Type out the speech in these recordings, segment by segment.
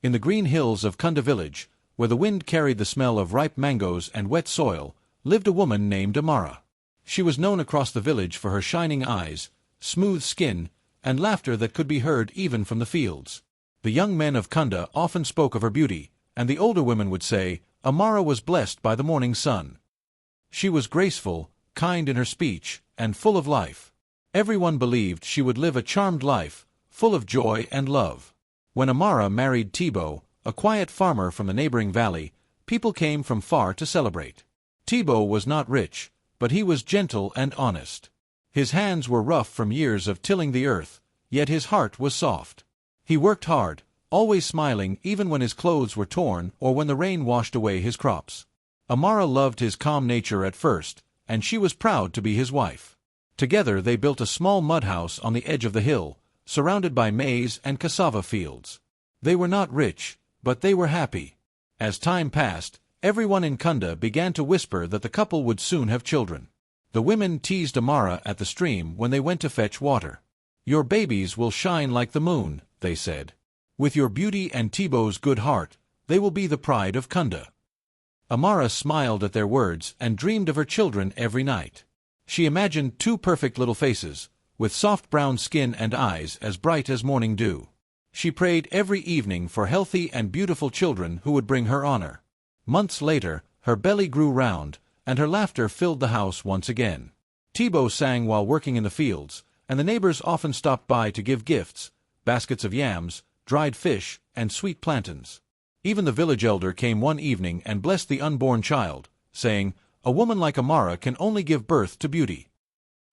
In the green hills of Kunda village, where the wind carried the smell of ripe mangoes and wet soil, lived a woman named Amara. She was known across the village for her shining eyes, smooth skin, and laughter that could be heard even from the fields. The young men of Kunda often spoke of her beauty, and the older women would say, Amara was blessed by the morning sun. She was graceful, kind in her speech, and full of life. Everyone believed she would live a charmed life, full of joy and love. When Amara married Thibaut, a quiet farmer from the neighboring valley, people came from far to celebrate. Thibaut was not rich, but he was gentle and honest. His hands were rough from years of tilling the earth, yet his heart was soft. He worked hard, always smiling even when his clothes were torn or when the rain washed away his crops. Amara loved his calm nature at first, and she was proud to be his wife. Together they built a small mud house on the edge of the hill, surrounded by maize and cassava fields. They were not rich, but they were happy. As time passed, everyone in Kunda began to whisper that the couple would soon have children. The women teased Amara at the stream when they went to fetch water. Your babies will shine like the moon, they said. With your beauty and Thibaut's good heart, they will be the pride of Kunda. Amara smiled at their words and dreamed of her children every night. She imagined two perfect little faces, with soft brown skin and eyes as bright as morning dew. She prayed every evening for healthy and beautiful children who would bring her honor. Months later, her belly grew round, and her laughter filled the house once again. Thibaut sang while working in the fields, and the neighbors often stopped by to give gifts, baskets of yams, dried fish, and sweet plantains. Even the village elder came one evening and blessed the unborn child, saying, "A woman like Amara can only give birth to beauty."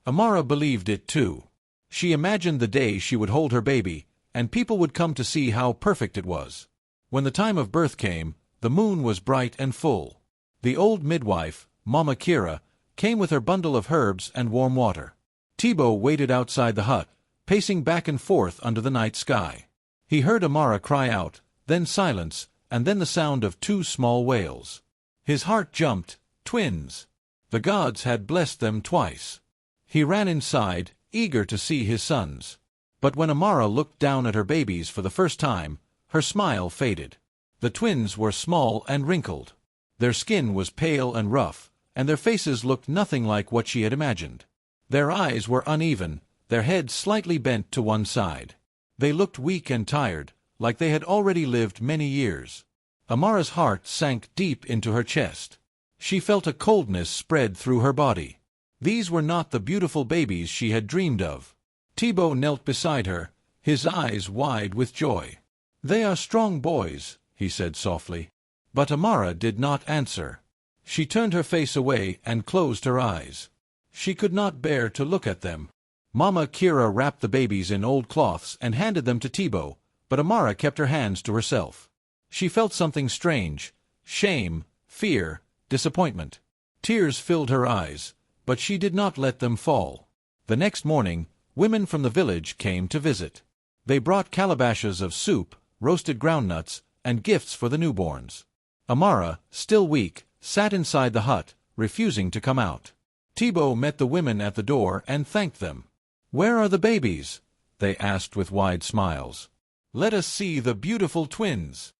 Amara believed it too. She imagined the day she would hold her baby, and people would come to see how perfect it was. When the time of birth came, the moon was bright and full. The old midwife, Mama Kira, came with her bundle of herbs and warm water. Thibaut waited outside the hut, pacing back and forth under the night sky. He heard Amara cry out, then silence, and then the sound of two small wails. His heart jumped. Twins! The gods had blessed them twice. He ran inside, eager to see his sons. But when Amara looked down at her babies for the first time, her smile faded. The twins were small and wrinkled. Their skin was pale and rough, and their faces looked nothing like what she had imagined. Their eyes were uneven, their heads slightly bent to one side. They looked weak and tired, like they had already lived many years. Amara's heart sank deep into her chest. She felt a coldness spread through her body. These were not the beautiful babies she had dreamed of. Thibaut knelt beside her, his eyes wide with joy. "They are strong boys," he said softly. But Amara did not answer. She turned her face away and closed her eyes. She could not bear to look at them. Mama Kira wrapped the babies in old cloths and handed them to Thibaut, but Amara kept her hands to herself. She felt something strange: shame, fear, disappointment. Tears filled her eyes, but she did not let them fall. The next morning, women from the village came to visit. They brought calabashes of soup, roasted groundnuts, and gifts for the newborns. Amara, still weak, sat inside the hut, refusing to come out. Thibaut met the women at the door and thanked them. "Where are the babies?" they asked with wide smiles. "Let us see the beautiful twins."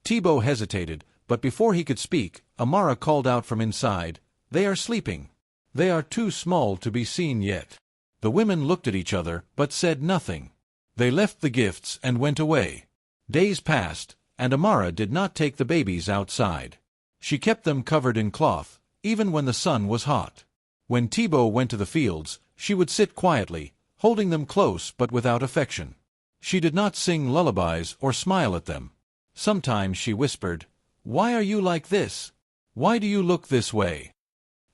Thibaut hesitated, but before he could speak, Amara called out from inside, "They are sleeping. They are too small to be seen yet." The women looked at each other, but said nothing. They left the gifts and went away. Days passed, and Amara did not take the babies outside. She kept them covered in cloth, even when the sun was hot. When Thibaut went to the fields, she would sit quietly, holding them close but without affection. She did not sing lullabies or smile at them. Sometimes she whispered, "Why are you like this? Why do you look this way?"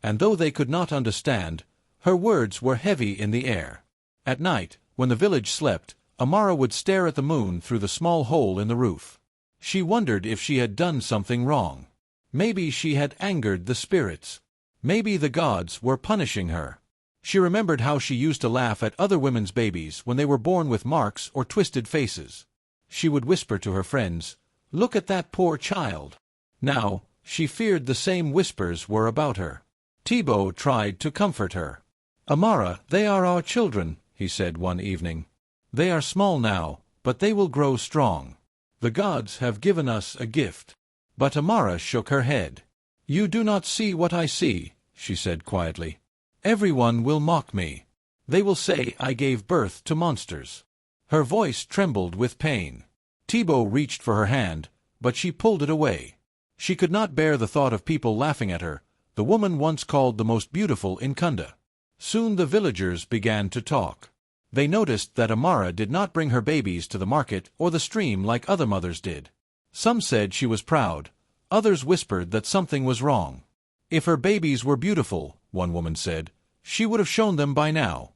And though they could not understand, her words were heavy in the air. At night, when the village slept, Amara would stare at the moon through the small hole in the roof. She wondered if she had done something wrong. Maybe she had angered the spirits. Maybe the gods were punishing her. She remembered how she used to laugh at other women's babies when they were born with marks or twisted faces. She would whisper to her friends, "Look at that poor child." Now, she feared the same whispers were about her. Thibaut tried to comfort her. "Amara, they are our children," he said one evening. "They are small now, but they will grow strong. The gods have given us a gift. But Amara shook her head. You do not see what I see, she said quietly. Everyone will mock me. They will say I gave birth to monsters. Her voice trembled with pain. Thibaut reached for her hand, but she pulled it away. She could not bear the thought of people laughing at her, the woman once called the most beautiful in Kunda. Soon the villagers began to talk. They noticed that Amara did not bring her babies to the market or the stream like other mothers did. Some said she was proud, others whispered that something was wrong. If her babies were beautiful, one woman said, she would have shown them by now.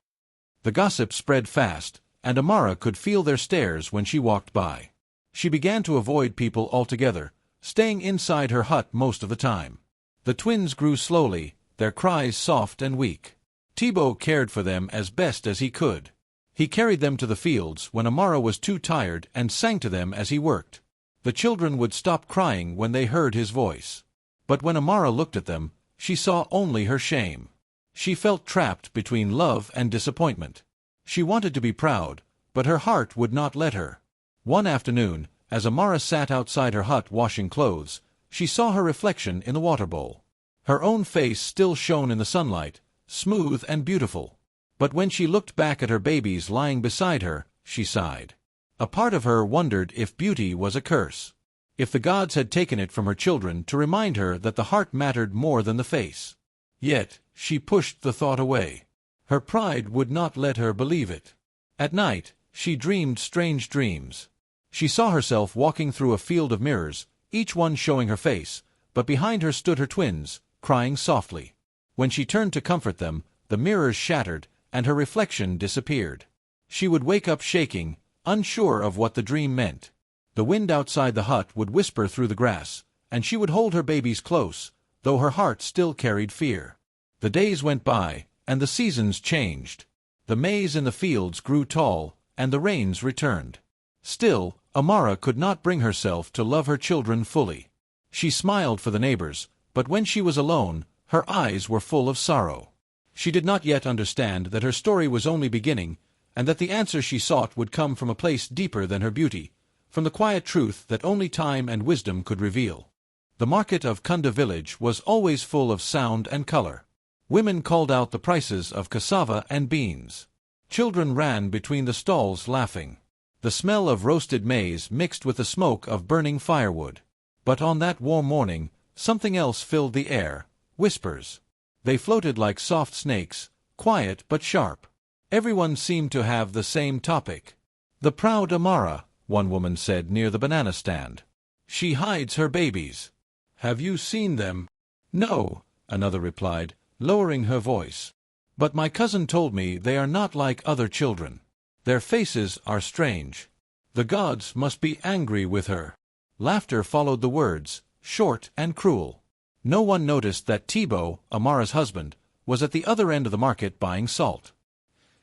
The gossip spread fast, and Amara could feel their stares when she walked by. She began to avoid people altogether, staying inside her hut most of the time. The twins grew slowly, their cries soft and weak. Thibaut cared for them as best as he could. He carried them to the fields when Amara was too tired and sang to them as he worked. The children would stop crying when they heard his voice. But when Amara looked at them, she saw only her shame. She felt trapped between love and disappointment. She wanted to be proud, but her heart would not let her. One afternoon, as Amara sat outside her hut washing clothes, she saw her reflection in the water bowl. Her own face still shone in the sunlight, smooth and beautiful. But when she looked back at her babies lying beside her, she sighed. A part of her wondered if beauty was a curse. If the gods had taken it from her children to remind her that the heart mattered more than the face. Yet, she pushed the thought away. Her pride would not let her believe it. At night, she dreamed strange dreams. She saw herself walking through a field of mirrors, each one showing her face, but behind her stood her twins, crying softly. When she turned to comfort them, the mirrors shattered, and her reflection disappeared. She would wake up shaking, unsure of what the dream meant. The wind outside the hut would whisper through the grass, and she would hold her babies close, though her heart still carried fear. The days went by, and the seasons changed. The maize in the fields grew tall, and the rains returned. Still, Amara could not bring herself to love her children fully. She smiled for the neighbors, but when she was alone, her eyes were full of sorrow. She did not yet understand that her story was only beginning, and that the answer she sought would come from a place deeper than her beauty, from the quiet truth that only time and wisdom could reveal. The market of Kunda village was always full of sound and color. Women called out the prices of cassava and beans. Children ran between the stalls laughing. The smell of roasted maize mixed with the smoke of burning firewood. But on that warm morning, something else filled the air, whispers. They floated like soft snakes, quiet but sharp. Everyone seemed to have the same topic. The proud Amara, one woman said near the banana stand. She hides her babies. Have you seen them? No, another replied, lowering her voice. But my cousin told me they are not like other children. Their faces are strange. The gods must be angry with her. Laughter followed the words, short and cruel. No one noticed that Thibaut, Amara's husband, was at the other end of the market buying salt.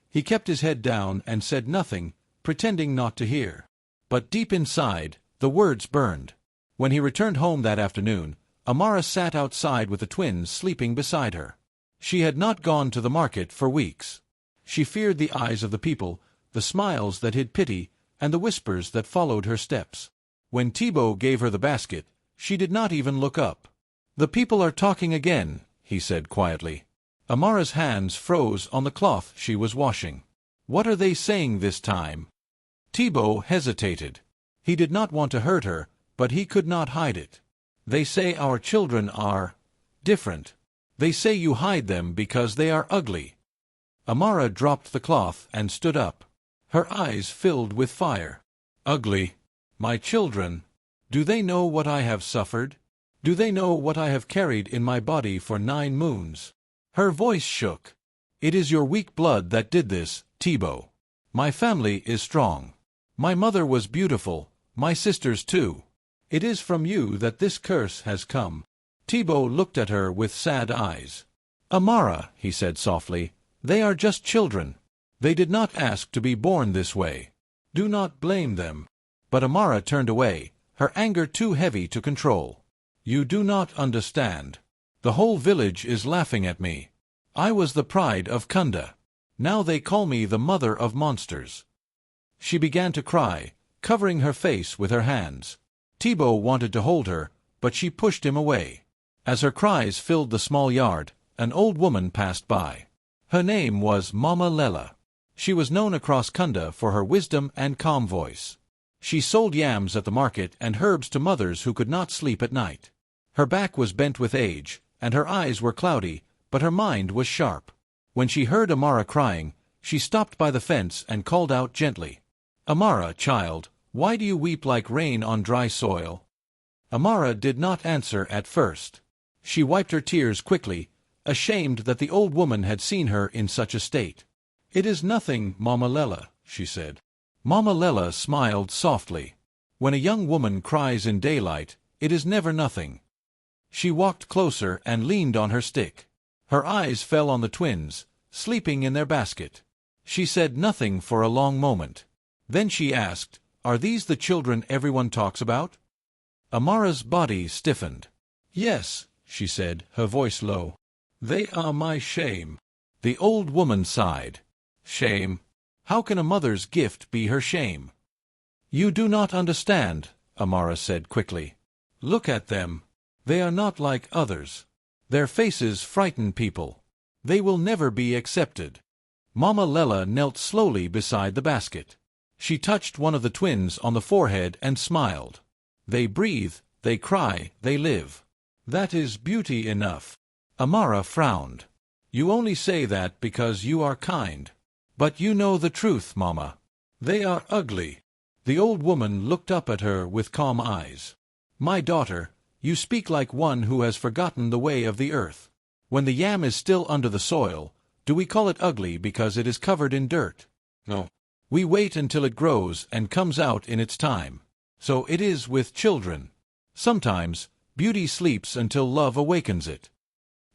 He kept his head down and said nothing, pretending not to hear. But deep inside, the words burned. When he returned home that afternoon, Amara sat outside with the twins sleeping beside her. She had not gone to the market for weeks. She feared the eyes of the people, the smiles that hid pity, and the whispers that followed her steps. When Thibaut gave her the basket, she did not even look up. "The people are talking again," he said quietly. Amara's hands froze on the cloth she was washing. "What are they saying this time?" Thibaut hesitated. He did not want to hurt her, but he could not hide it. "They say our children are different. They say you hide them because they are ugly." Amara dropped the cloth and stood up. Her eyes filled with fire. "Ugly? My children? Do they know what I have suffered? Do they know what I have carried in my body for 9 moons? Her voice shook. "It is your weak blood that did this, Thibaut. My family is strong. My mother was beautiful, my sisters too. It is from you that this curse has come." Thibaut looked at her with sad eyes. "Amara," he said softly, "they are just children. They did not ask to be born this way. Do not blame them." But Amara turned away, her anger too heavy to control. "You do not understand. The whole village is laughing at me. I was the pride of Kunda. Now they call me the mother of monsters." She began to cry, covering her face with her hands. Thibaut wanted to hold her, but she pushed him away. As her cries filled the small yard, an old woman passed by. Her name was Mama Lela. She was known across Kunda for her wisdom and calm voice. She sold yams at the market and herbs to mothers who could not sleep at night. Her back was bent with age, and her eyes were cloudy, but her mind was sharp. When she heard Amara crying, she stopped by the fence and called out gently, "Amara, child, why do you weep like rain on dry soil?" Amara did not answer at first. She wiped her tears quickly, ashamed that the old woman had seen her in such a state. "It is nothing, Mama Lela," she said. Mama Lela smiled softly. When a young woman cries in daylight, it is never nothing. She walked closer and leaned on her stick. Her eyes fell on the twins, sleeping in their basket. She said nothing for a long moment. Then she asked, "Are these the children everyone talks about?" Amara's body stiffened. "Yes," she said, her voice low. "They are my shame." The old woman sighed. "Shame? How can a mother's gift be her shame?" "You do not understand," Amara said quickly. "Look at them. They are not like others. Their faces frighten people. They will never be accepted." Mama Lela knelt slowly beside the basket. She touched one of the twins on the forehead and smiled. "They breathe, they cry, they live. That is beauty enough." Amara frowned. "You only say that because you are kind. But you know the truth, Mama. They are ugly." The old woman looked up at her with calm eyes. "My daughter, you speak like one who has forgotten the way of the earth. When the yam is still under the soil, do we call it ugly because it is covered in dirt? No. We wait until it grows and comes out in its time. So it is with children. Sometimes, beauty sleeps until love awakens it."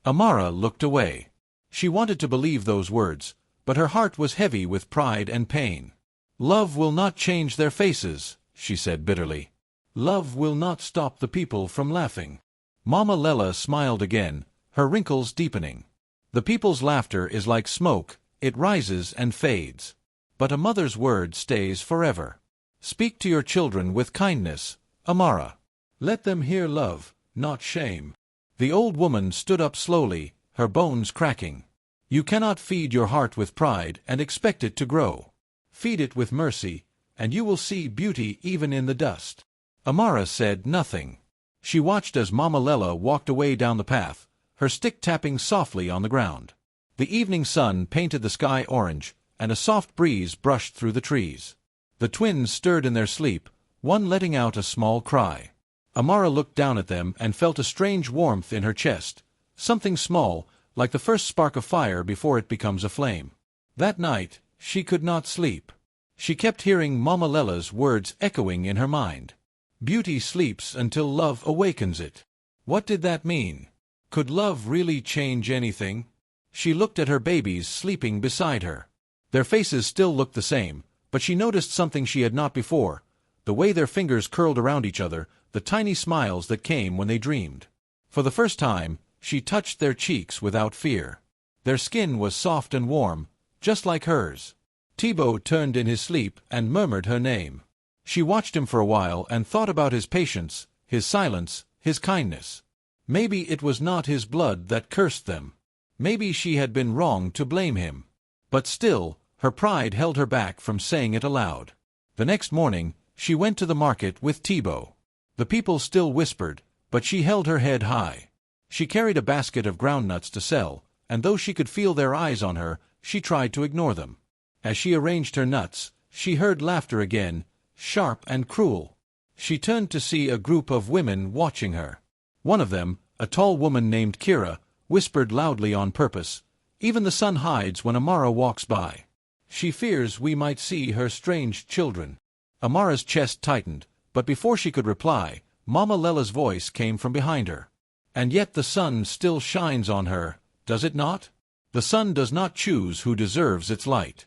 Amara looked away. She wanted to believe those words, but her heart was heavy with pride and pain. "Love will not change their faces," she said bitterly. "Love will not stop the people from laughing." Mama Lela smiled again, her wrinkles deepening. "The people's laughter is like smoke, it rises and fades. But a mother's word stays forever. Speak to your children with kindness, Amara. Let them hear love, not shame." The old woman stood up slowly, her bones cracking. "You cannot feed your heart with pride and expect it to grow. Feed it with mercy, and you will see beauty even in the dust." Amara said nothing. She watched as Mama Lela walked away down the path, her stick tapping softly on the ground. The evening sun painted the sky orange, and a soft breeze brushed through the trees. The twins stirred in their sleep, one letting out a small cry. Amara looked down at them and felt a strange warmth in her chest, something small, like the first spark of fire before it becomes a flame. That night, she could not sleep. She kept hearing Mama Lela's words echoing in her mind. Beauty sleeps until love awakens it. What did that mean? Could love really change anything? She looked at her babies sleeping beside her. Their faces still looked the same, but she noticed something she had not before, the way their fingers curled around each other, the tiny smiles that came when they dreamed. For the first time, she touched their cheeks without fear. Their skin was soft and warm, just like hers. Thibaut turned in his sleep and murmured her name. She watched him for a while and thought about his patience, his silence, his kindness. Maybe it was not his blood that cursed them. Maybe she had been wrong to blame him. But still, her pride held her back from saying it aloud. The next morning, she went to the market with Thibaut. The people still whispered, but she held her head high. She carried a basket of groundnuts to sell, and though she could feel their eyes on her, she tried to ignore them. As she arranged her nuts, she heard laughter again, sharp and cruel. She turned to see a group of women watching her. One of them, a tall woman named Kira, whispered loudly on purpose, "Even the sun hides when Amara walks by. She fears we might see her strange children." Amara's chest tightened, but before she could reply, Mama Lela's voice came from behind her. "And yet the sun still shines on her, does it not? The sun does not choose who deserves its light."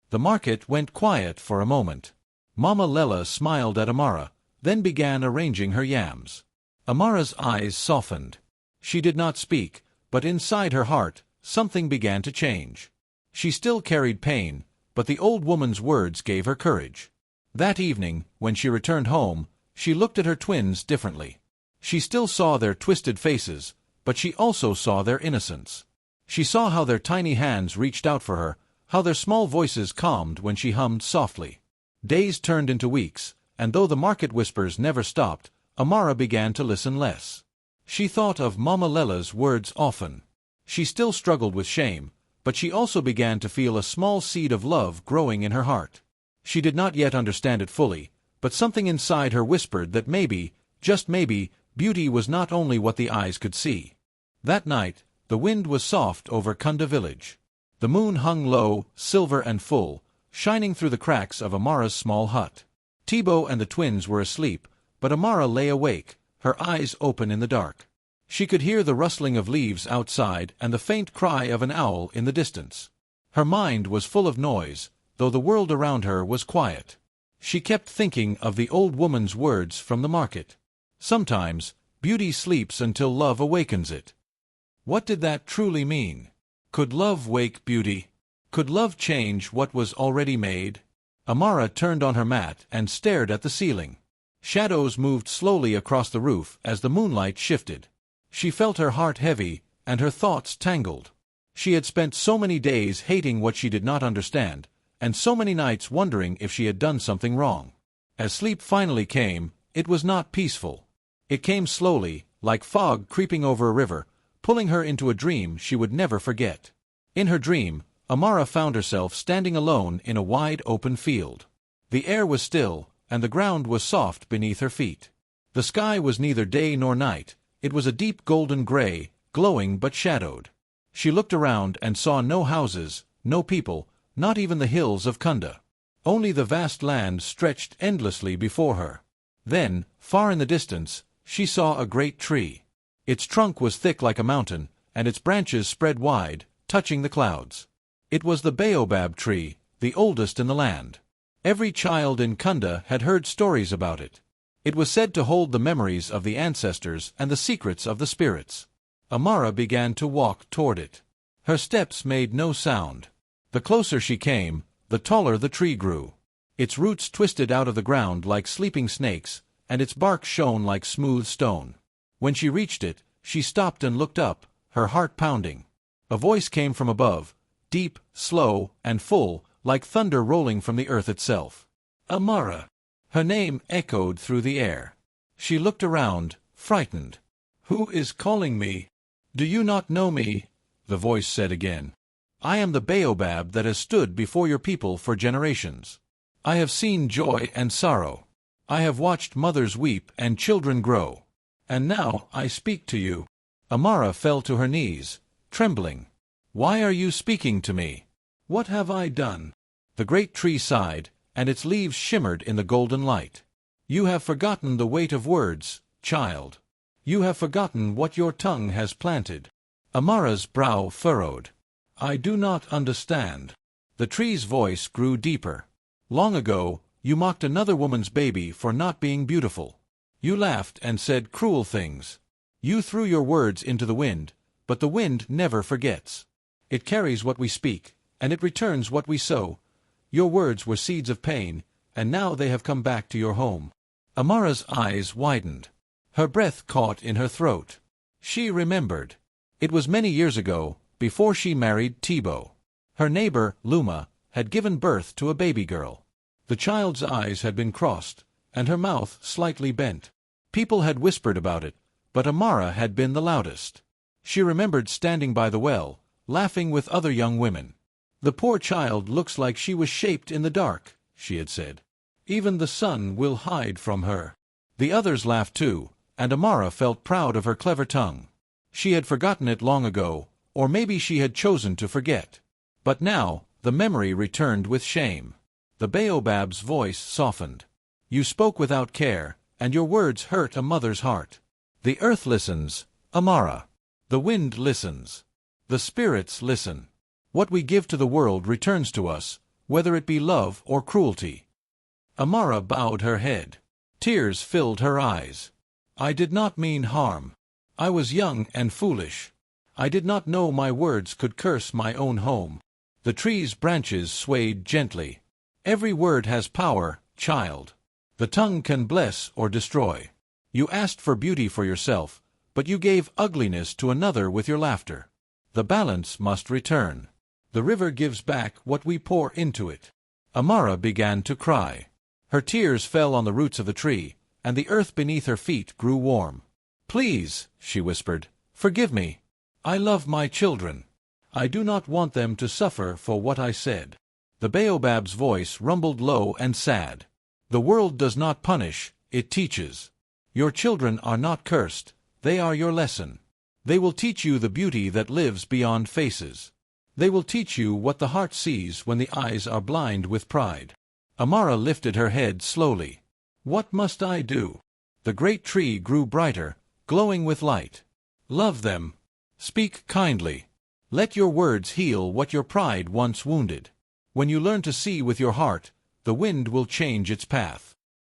The market went quiet for a moment. Mama Lela smiled at Amara, then began arranging her yams. Amara's eyes softened. She did not speak, but inside her heart, something began to change. She still carried pain, but the old woman's words gave her courage. That evening, when she returned home, she looked at her twins differently. She still saw their twisted faces, but she also saw their innocence. She saw how their tiny hands reached out for her, how their small voices calmed when she hummed softly. Days turned into weeks, and though the market whispers never stopped, Amara began to listen less. She thought of Mama Lella's words often. She still struggled with shame, but she also began to feel a small seed of love growing in her heart. She did not yet understand it fully, but something inside her whispered that maybe, just maybe, beauty was not only what the eyes could see. That night, the wind was soft over Kunda village. The moon hung low, silver and full, shining through the cracks of Amara's small hut. Tibo and the twins were asleep, but Amara lay awake, her eyes open in the dark. She could hear the rustling of leaves outside and the faint cry of an owl in the distance. Her mind was full of noise, though the world around her was quiet. She kept thinking of the old woman's words from the market. Sometimes, beauty sleeps until love awakens it. What did that truly mean? Could love wake beauty? Could love change what was already made? Amara turned on her mat and stared at the ceiling. Shadows moved slowly across the roof as the moonlight shifted. She felt her heart heavy, and her thoughts tangled. She had spent so many days hating what she did not understand, and so many nights wondering if she had done something wrong. As sleep finally came, it was not peaceful. It came slowly, like fog creeping over a river, pulling her into a dream she would never forget. In her dream, Amara found herself standing alone in a wide open field. The air was still, and the ground was soft beneath her feet. The sky was neither day nor night, it was a deep golden gray, glowing but shadowed. She looked around and saw no houses, no people, not even the hills of Kunda. Only the vast land stretched endlessly before her. Then, far in the distance, she saw a great tree. Its trunk was thick like a mountain, and its branches spread wide, touching the clouds. It was the baobab tree, the oldest in the land. Every child in Kunda had heard stories about it. It was said to hold the memories of the ancestors and the secrets of the spirits. Amara began to walk toward it. Her steps made no sound. The closer she came, the taller the tree grew. Its roots twisted out of the ground like sleeping snakes, and its bark shone like smooth stone. When she reached it, she stopped and looked up, her heart pounding. A voice came from above, deep, slow, and full, like thunder rolling from the earth itself. Amara! Her name echoed through the air. She looked around, frightened. Who is calling me? Do you not know me? The voice said again. I am the baobab that has stood before your people for generations. I have seen joy and sorrow. I have watched mothers weep and children grow. And now I speak to you. Amara fell to her knees, trembling. Why are you speaking to me? What have I done? The great tree sighed, and its leaves shimmered in the golden light. You have forgotten the weight of words, child. You have forgotten what your tongue has planted. Amara's brow furrowed. I do not understand. The tree's voice grew deeper. Long ago, you mocked another woman's baby for not being beautiful. You laughed and said cruel things. You threw your words into the wind, but the wind never forgets. It carries what we speak, and it returns what we sow. Your words were seeds of pain, and now they have come back to your home. Amara's eyes widened. Her breath caught in her throat. She remembered. It was many years ago, before she married Tibo. Her neighbor, Luma, had given birth to a baby girl. The child's eyes had been crossed, and her mouth slightly bent. People had whispered about it, but Amara had been the loudest. She remembered standing by the well, laughing with other young women. The poor child looks like she was shaped in the dark, she had said. Even the sun will hide from her. The others laughed too, and Amara felt proud of her clever tongue. She had forgotten it long ago, or maybe she had chosen to forget. But now, the memory returned with shame. The baobab's voice softened. You spoke without care, and your words hurt a mother's heart. The earth listens, Amara. The wind listens. The spirits listen. What we give to the world returns to us, whether it be love or cruelty. Amara bowed her head. Tears filled her eyes. I did not mean harm. I was young and foolish. I did not know my words could curse my own home. The tree's branches swayed gently. Every word has power, child. The tongue can bless or destroy. You asked for beauty for yourself, but you gave ugliness to another with your laughter. The balance must return. The river gives back what we pour into it. Amara began to cry. Her tears fell on the roots of the tree, and the earth beneath her feet grew warm. "Please," she whispered, "forgive me. I love my children. I do not want them to suffer for what I said." The baobab's voice rumbled low and sad. "The world does not punish, it teaches. Your children are not cursed, they are your lesson. They will teach you the beauty that lives beyond faces. They will teach you what the heart sees when the eyes are blind with pride." Amara lifted her head slowly. "What must I do?" The great tree grew brighter, glowing with light. "Love them. Speak kindly. Let your words heal what your pride once wounded. When you learn to see with your heart, the wind will change its path."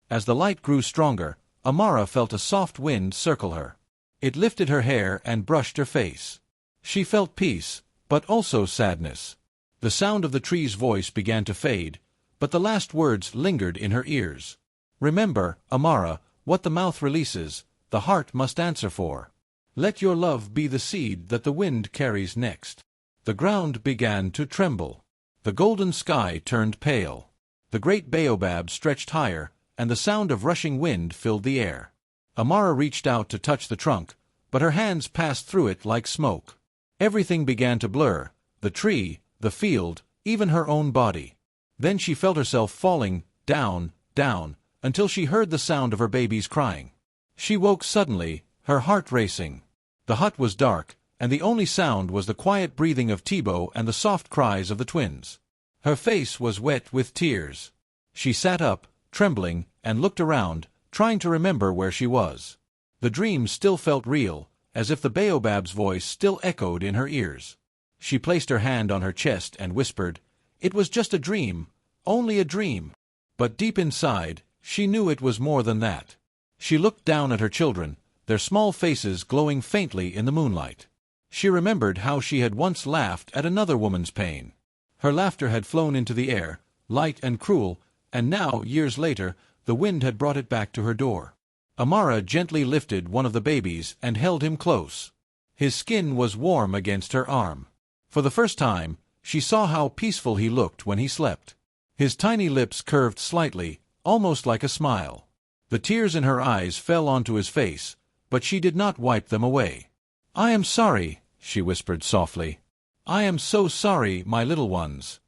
As the light grew stronger, Amara felt a soft wind circle her. It lifted her hair and brushed her face. She felt peace, but also sadness. The sound of the tree's voice began to fade, but the last words lingered in her ears. "Remember, Amara, what the mouth releases, the heart must answer for. Let your love be the seed that the wind carries next." The ground began to tremble. The golden sky turned pale. The great baobab stretched higher, and the sound of rushing wind filled the air. Amara reached out to touch the trunk, but her hands passed through it like smoke. Everything began to blur, the tree, the field, even her own body. Then she felt herself falling, down, down, until she heard the sound of her baby's crying. She woke suddenly, her heart racing. The hut was dark, and the only sound was the quiet breathing of Thibaut and the soft cries of the twins. Her face was wet with tears. She sat up, trembling, and looked around, trying to remember where she was. The dream still felt real, as if the baobab's voice still echoed in her ears. She placed her hand on her chest and whispered, "It was just a dream, only a dream." But deep inside, she knew it was more than that. She looked down at her children, their small faces glowing faintly in the moonlight. She remembered how she had once laughed at another woman's pain. Her laughter had flown into the air, light and cruel, and now, years later, the wind had brought it back to her door. Amara gently lifted one of the babies and held him close. His skin was warm against her arm. For the first time, she saw how peaceful he looked when he slept. His tiny lips curved slightly, almost like a smile. The tears in her eyes fell onto his face, but she did not wipe them away. "I am sorry," she whispered softly. "I am so sorry, my little ones."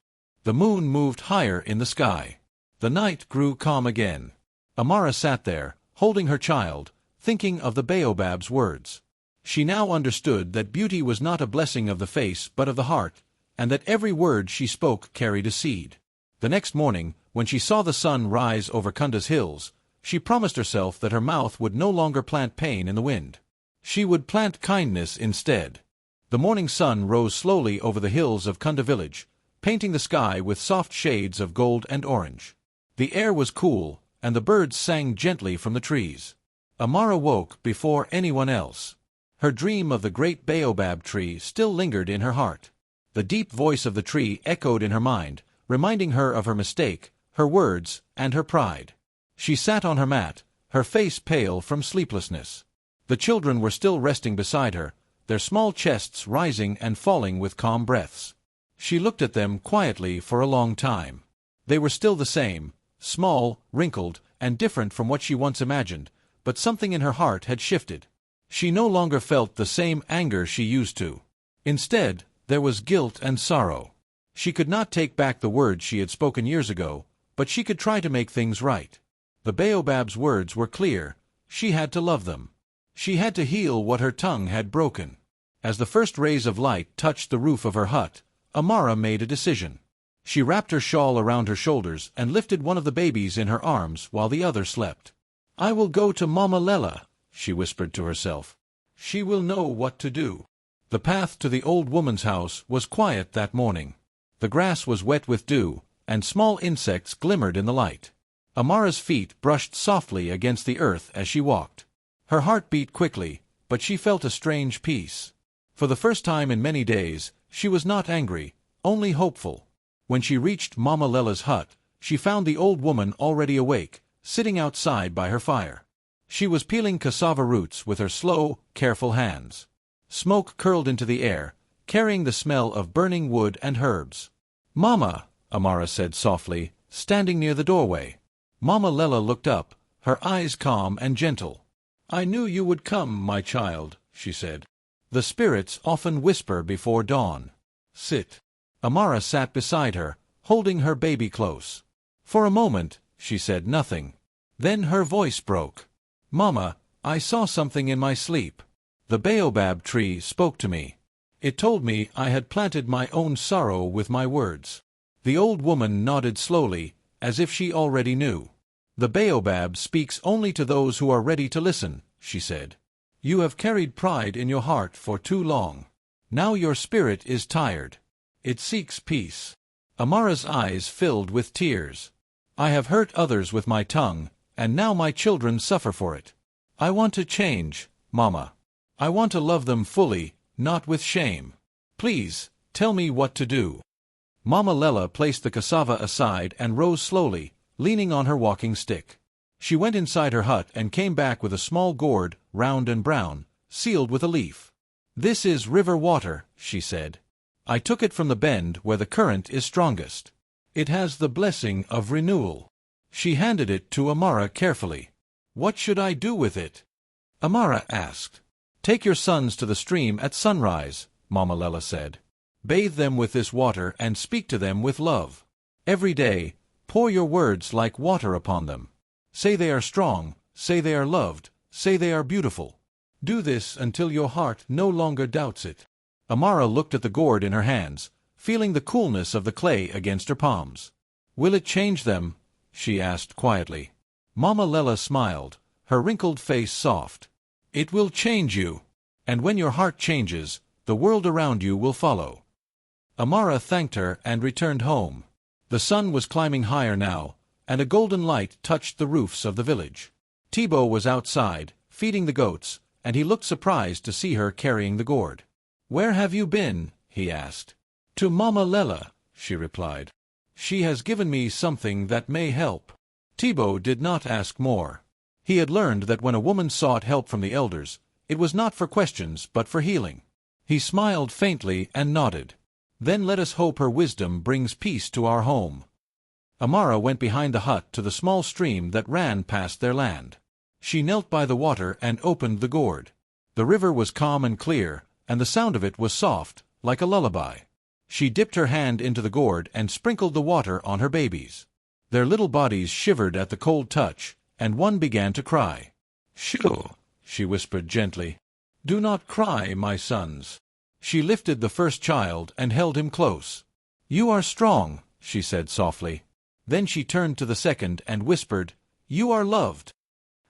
The moon moved higher in the sky. The night grew calm again. Amara sat there, holding her child, thinking of the baobab's words. She now understood that beauty was not a blessing of the face but of the heart, and that every word she spoke carried a seed. The next morning, when she saw the sun rise over Kunda's hills, she promised herself that her mouth would no longer plant pain in the wind. She would plant kindness instead. The morning sun rose slowly over the hills of Kunda village, painting the sky with soft shades of gold and orange. The air was cool, and the birds sang gently from the trees. Amara woke before anyone else. Her dream of the great baobab tree still lingered in her heart. The deep voice of the tree echoed in her mind, reminding her of her mistake, her words, and her pride. She sat on her mat, her face pale from sleeplessness. The children were still resting beside her, their small chests rising and falling with calm breaths. She looked at them quietly for a long time. They were still the same, small, wrinkled, and different from what she once imagined, but something in her heart had shifted. She no longer felt the same anger she used to. Instead, there was guilt and sorrow. She could not take back the words she had spoken years ago, but she could try to make things right. The baobab's words were clear. She had to love them. She had to heal what her tongue had broken. As the first rays of light touched the roof of her hut, Amara made a decision. She wrapped her shawl around her shoulders and lifted one of the babies in her arms while the other slept. "I will go to Mama Lela," she whispered to herself. "She will know what to do." The path to the old woman's house was quiet that morning. The grass was wet with dew, and small insects glimmered in the light. Amara's feet brushed softly against the earth as she walked. Her heart beat quickly, but she felt a strange peace. For the first time in many days, she was not angry, only hopeful. When she reached Mama Lela's hut, She found the old woman already awake, sitting outside by her fire. She was peeling cassava roots with her slow, careful hands. Smoke curled into the air, carrying the smell of burning wood and herbs. "Mama," Amara said softly, standing near the doorway. Mama Lella looked up, her eyes calm and gentle. "I knew you would come, my child," she said. "The spirits often whisper before dawn. Sit." Amara sat beside her, holding her baby close. For a moment, she said nothing. Then her voice broke. "Mama, I saw something in my sleep. The baobab tree spoke to me. It told me I had planted my own sorrow with my words." The old woman nodded slowly, as if she already knew. "The baobab speaks only to those who are ready to listen," she said. "You have carried pride in your heart for too long. Now your spirit is tired. It seeks peace." Amara's eyes filled with tears. "I have hurt others with my tongue, and now my children suffer for it. I want to change, Mama. I want to love them fully, not with shame. Please, tell me what to do." Mama Lella placed the cassava aside and rose slowly, leaning on her walking stick. She went inside her hut and came back with a small gourd, round and brown, sealed with a leaf. "This is river water," she said. "I took it from the bend where the current is strongest. It has the blessing of renewal." She handed it to Amara carefully. "What should I do with it?" Amara asked. "Take your sons to the stream at sunrise," Mama Lella said. "Bathe them with this water and speak to them with love. Every day, pour your words like water upon them. Say they are strong, say they are loved, say they are beautiful. Do this until your heart no longer doubts it." Amara looked at the gourd in her hands, feeling the coolness of the clay against her palms. "Will it change them?" she asked quietly. Mama Lella smiled, her wrinkled face soft. "It will change you. And when your heart changes, the world around you will follow." Amara thanked her and returned home. The sun was climbing higher now, and a golden light touched the roofs of the village. Thibaut was outside, feeding the goats, and he looked surprised to see her carrying the gourd. "Where have you been?" he asked. "To Mama Lella," she replied. "She has given me something that may help." Thibaut did not ask more. He had learned that when a woman sought help from the elders, it was not for questions but for healing. He smiled faintly and nodded. "Then let us hope her wisdom brings peace to our home." Amara went behind the hut to the small stream that ran past their land. She knelt by the water and opened the gourd. The river was calm and clear, and the sound of it was soft, like a lullaby. She dipped her hand into the gourd and sprinkled the water on her babies. Their little bodies shivered at the cold touch, and one began to cry. "Shoo," she whispered gently. "Do not cry, my sons." She lifted the first child and held him close. "You are strong," she said softly. Then she turned to the second and whispered, "You are loved."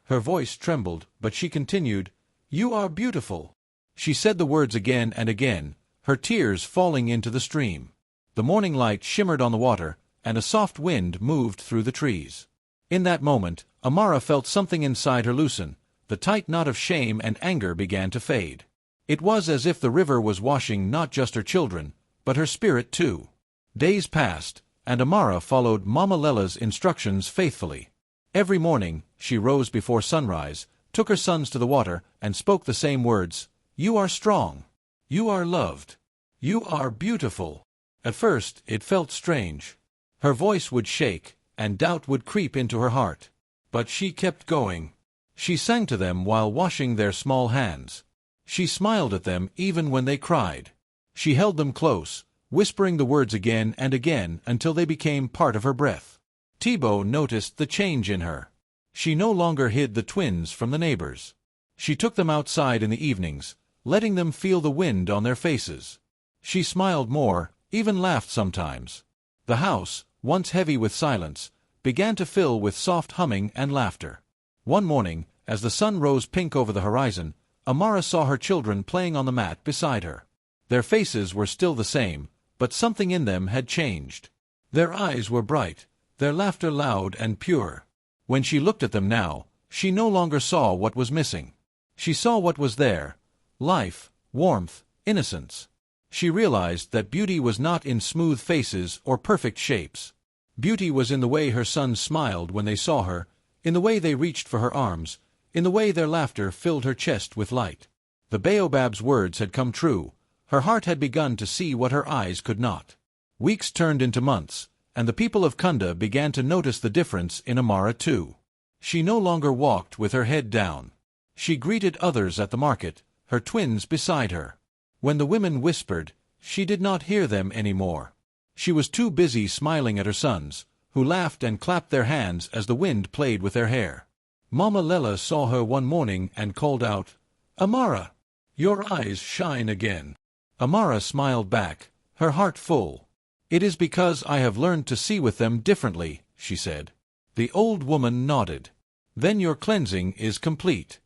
Her voice trembled, but she continued, "You are beautiful." She said the words again and again, her tears falling into the stream. The morning light shimmered on the water, and a soft wind moved through the trees. In that moment, Amara felt something inside her loosen. The tight knot of shame and anger began to fade. It was as if the river was washing not just her children, but her spirit too. Days passed, and Amara followed Mama Lella's instructions faithfully. Every morning, she rose before sunrise, took her sons to the water, and spoke the same words, "You are strong. You are loved. You are beautiful." At first, it felt strange. Her voice would shake, and doubt would creep into her heart. But she kept going. She sang to them while washing their small hands. She smiled at them even when they cried. She held them close, whispering the words again and again until they became part of her breath. Thibaut noticed the change in her. She no longer hid the twins from the neighbors. She took them outside in the evenings, letting them feel the wind on their faces. She smiled more, even laughed sometimes. The house, once heavy with silence, began to fill with soft humming and laughter. One morning, as the sun rose pink over the horizon, Amara saw her children playing on the mat beside her. Their faces were still the same, but something in them had changed. Their eyes were bright, their laughter loud and pure. When she looked at them now, she no longer saw what was missing. She saw what was there: life, warmth, innocence. She realized that beauty was not in smooth faces or perfect shapes. Beauty was in the way her sons smiled when they saw her, in the way they reached for her arms, in the way their laughter filled her chest with light. The baobab's words had come true. Her heart had begun to see what her eyes could not. Weeks turned into months, and the people of Kunda began to notice the difference in Amara too. She no longer walked with her head down. She greeted others at the market, her twins beside her. When the women whispered, she did not hear them anymore. She was too busy smiling at her sons, who laughed and clapped their hands as the wind played with their hair. Mama Lela saw her one morning and called out, "Amara, your eyes shine again." Amara smiled back, her heart full. "It is because I have learned to see with them differently," she said. The old woman nodded. "Then your cleansing is complete."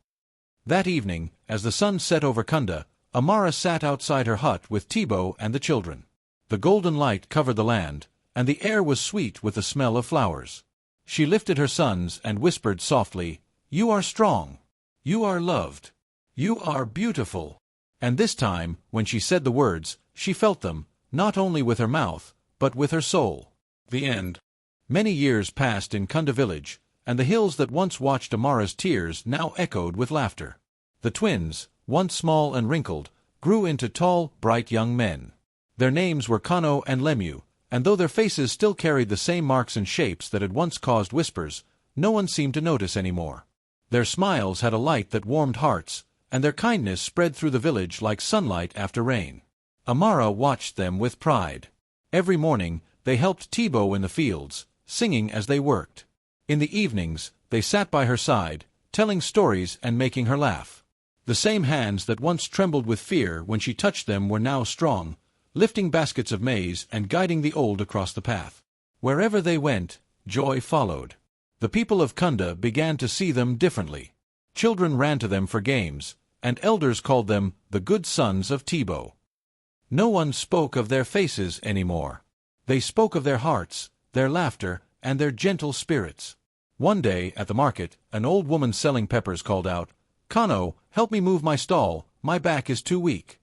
That evening, as the sun set over Kunda, Amara sat outside her hut with Tibo and the children. The golden light covered the land, and the air was sweet with the smell of flowers. She lifted her sons and whispered softly, "You are strong. You are loved. You are beautiful." And this time, when she said the words, she felt them, not only with her mouth, but with her soul. The end. Many years passed in Kunda village, and the hills that once watched Amara's tears now echoed with laughter. The twins, once small and wrinkled, grew into tall, bright young men. Their names were Kano and Lemu, and though their faces still carried the same marks and shapes that had once caused whispers, no one seemed to notice anymore. Their smiles had a light that warmed hearts, and their kindness spread through the village like sunlight after rain. Amara watched them with pride. Every morning, they helped Tibo in the fields, singing as they worked. In the evenings, they sat by her side, telling stories and making her laugh. The same hands that once trembled with fear when she touched them were now strong, lifting baskets of maize and guiding the old across the path. Wherever they went, joy followed. The people of Kunda began to see them differently. Children ran to them for games, and elders called them the good sons of Tibo. No one spoke of their faces anymore. They spoke of their hearts, their laughter, and their gentle spirits. One day, at the market, an old woman selling peppers called out, "Kano, help me move my stall, my back is too weak."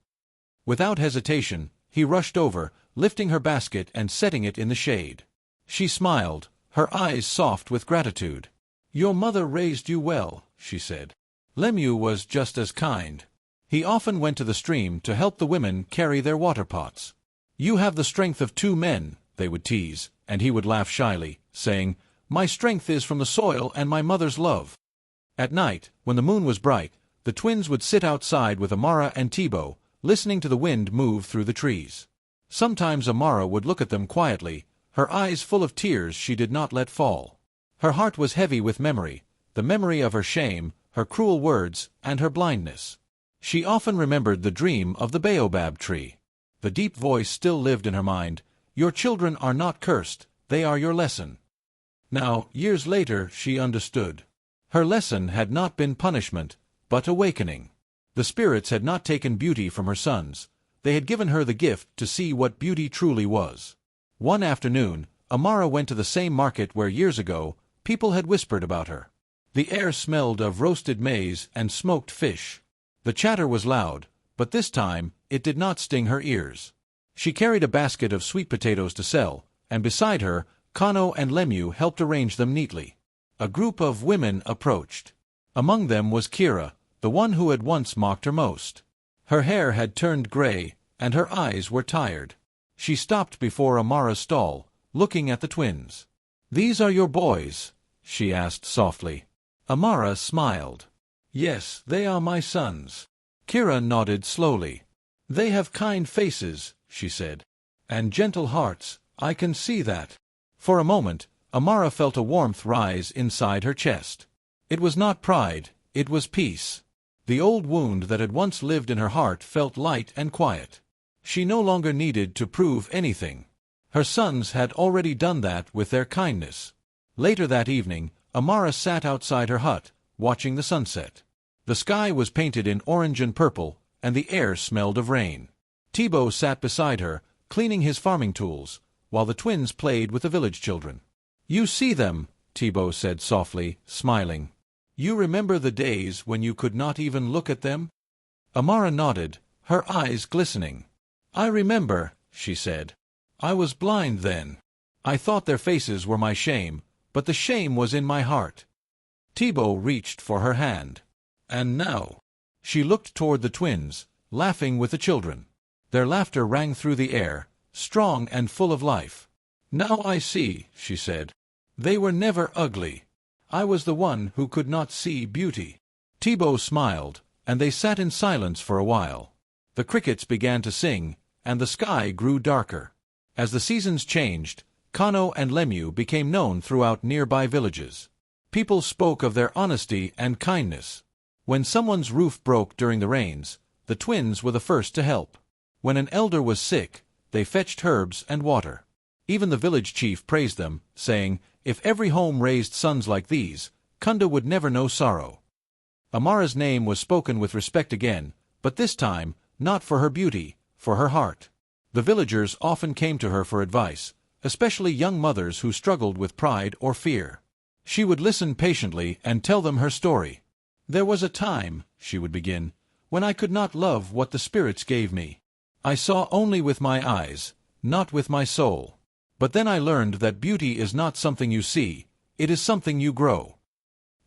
Without hesitation, he rushed over, lifting her basket and setting it in the shade. She smiled, her eyes soft with gratitude. "Your mother raised you well," she said. Lemu was just as kind. He often went to the stream to help the women carry their water pots. "You have the strength of 2 men, they would tease, and he would laugh shyly, saying, "My strength is from the soil and my mother's love." At night, when the moon was bright, the twins would sit outside with Amara and Tibo, listening to the wind move through the trees. Sometimes Amara would look at them quietly, her eyes full of tears she did not let fall. Her heart was heavy with memory, the memory of her shame, her cruel words, and her blindness. She often remembered the dream of the baobab tree. The deep voice still lived in her mind, "Your children are not cursed, they are your lesson." Now, years later, she understood. Her lesson had not been punishment, but awakening. The spirits had not taken beauty from her sons. They had given her the gift to see what beauty truly was. One afternoon, Amara went to the same market where years ago, people had whispered about her. The air smelled of roasted maize and smoked fish. The chatter was loud, but this time, it did not sting her ears. She carried a basket of sweet potatoes to sell, and beside her, Kano and Lemu helped arrange them neatly. A group of women approached. Among them was Kira, the one who had once mocked her most. Her hair had turned gray, and her eyes were tired. She stopped before Amara's stall, looking at the twins. "These are your boys?" she asked softly. Amara smiled. "Yes, they are my sons." Kira nodded slowly. "They have kind faces," she said. "And gentle hearts, I can see that." For a moment, Amara felt a warmth rise inside her chest. It was not pride, it was peace. The old wound that had once lived in her heart felt light and quiet. She no longer needed to prove anything. Her sons had already done that with their kindness. Later that evening, Amara sat outside her hut, watching the sunset. The sky was painted in orange and purple, and the air smelled of rain. Tibo sat beside her, cleaning his farming tools, while the twins played with the village children. "You see them," Tibo said softly, smiling. "You remember the days when you could not even look at them?" Amara nodded, her eyes glistening. "I remember," she said. "I was blind then." I thought their faces were my shame, but the shame was in my heart." Thibaut reached for her hand. "And now?" She looked toward the twins, laughing with the children. Their laughter rang through the air, strong and full of life. "Now I see," she said. "They were never ugly. I was the one who could not see beauty." Thibaut smiled, and they sat in silence for a while. The crickets began to sing, and the sky grew darker. As the seasons changed, Kano and Lemieux became known throughout nearby villages. People spoke of their honesty and kindness. When someone's roof broke during the rains, the twins were the first to help. When an elder was sick, they fetched herbs and water. Even the village chief praised them, saying, "If every home raised sons like these, Kunda would never know sorrow." Amara's name was spoken with respect again, but this time, not for her beauty, for her heart. The villagers often came to her for advice, especially young mothers who struggled with pride or fear. She would listen patiently and tell them her story. "There was a time," she would begin, "when I could not love what the spirits gave me. I saw only with my eyes, not with my soul. But then I learned that beauty is not something you see, it is something you grow."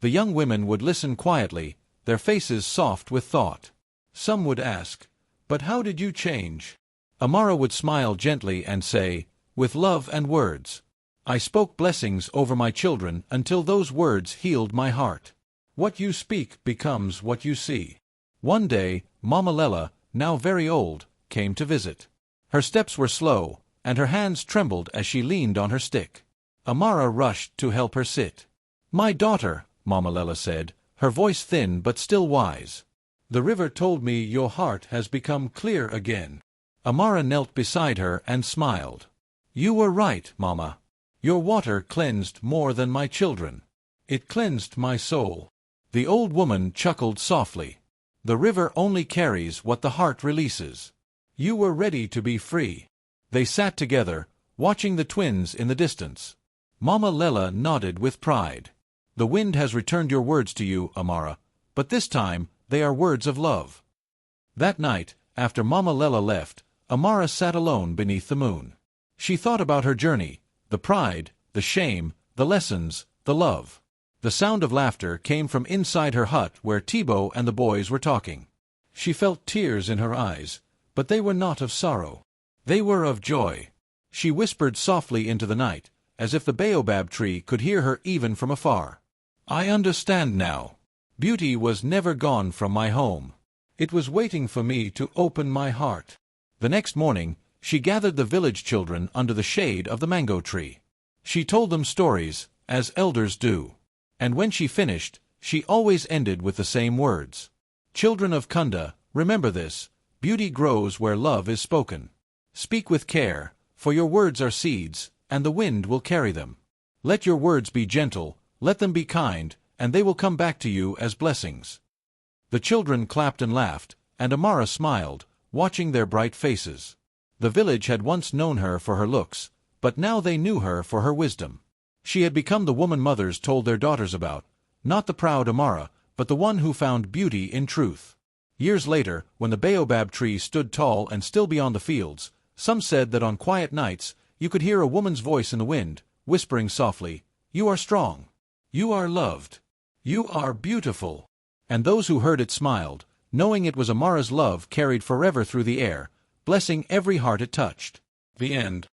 The young women would listen quietly, their faces soft with thought. Some would ask, "But how did you change?" Amara would smile gently and say, "With love and words. I spoke blessings over my children until those words healed my heart. What you speak becomes what you see." One day, Mama Lela, now very old, came to visit. Her steps were slow, and her hands trembled as she leaned on her stick. Amara rushed to help her sit. "My daughter," Mama Lela said, her voice thin but still wise. "The river told me your heart has become clear again." Amara knelt beside her and smiled. "You were right, Mama. Your water cleansed more than my children. It cleansed my soul." The old woman chuckled softly. "The river only carries what the heart releases. You were ready to be free." They sat together, watching the twins in the distance. Mama Lela nodded with pride. "The wind has returned your words to you, Amara, but this time they are words of love." That night, after Mama Lela left, Amara sat alone beneath the moon. She thought about her journey, the pride, the shame, the lessons, the love. The sound of laughter came from inside her hut where Thibaut and the boys were talking. She felt tears in her eyes, but they were not of sorrow. They were of joy. She whispered softly into the night, as if the baobab tree could hear her even from afar. "I understand now. Beauty was never gone from my home. It was waiting for me to open my heart." The next morning, she gathered the village children under the shade of the mango tree. She told them stories, as elders do. And when she finished, she always ended with the same words. "Children of Kunda, remember this, beauty grows where love is spoken. Speak with care, for your words are seeds, and the wind will carry them. Let your words be gentle, let them be kind, and they will come back to you as blessings." The children clapped and laughed, and Amara smiled, watching their bright faces. The village had once known her for her looks, but now they knew her for her wisdom. She had become the woman mothers told their daughters about, not the proud Amara, but the one who found beauty in truth. Years later, when the baobab tree stood tall and still beyond the fields, some said that on quiet nights you could hear a woman's voice in the wind, whispering softly, "You are strong. You are loved. You are beautiful." And those who heard it smiled, knowing it was Amara's love carried forever through the air, blessing every heart it touched. The end.